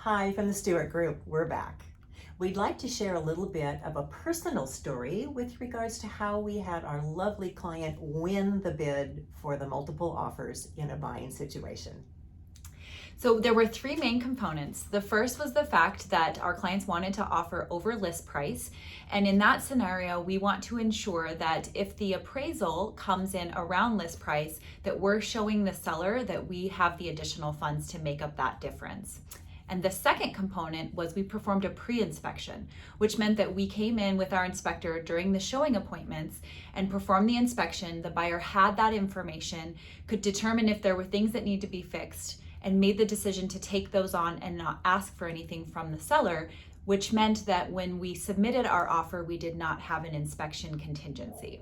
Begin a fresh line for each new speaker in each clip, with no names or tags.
Hi from the Stewart Group, we're back. We'd like to share a little bit of a personal story with regards to how we had our lovely client win the bid for the multiple offers in a buying situation.
So there were three main components. The first was the fact that our clients wanted to offer over list price. And in that scenario, we want to ensure that if the appraisal comes in around list price, that we're showing the seller that we have the additional funds to make up that difference. And the second component was we performed a pre-inspection, which meant that we came in with our inspector during the showing appointments and performed the inspection. The buyer had that information, could determine if there were things that need to be fixed, and made the decision to take those on and not ask for anything from the seller, which meant that when we submitted our offer, we did not have an inspection contingency.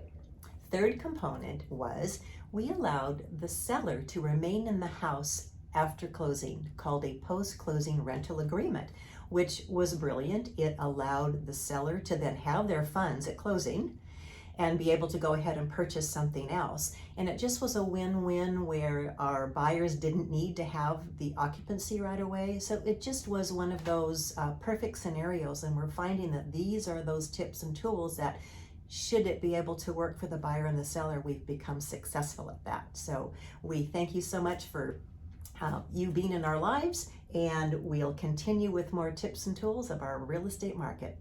Third component was we allowed the seller to remain in the house after closing, called a post-closing rental agreement, which was brilliant. It allowed the seller to then have their funds at closing and be able to go ahead and purchase something else. And it just was a win-win where our buyers didn't need to have the occupancy right away. So it just was one of those perfect scenarios. And we're finding that these are those tips and tools that, should it be able to work for the buyer and the seller, we've become successful at that. So we thank you so much for you being in our lives, and we'll continue with more tips and tools of our real estate market.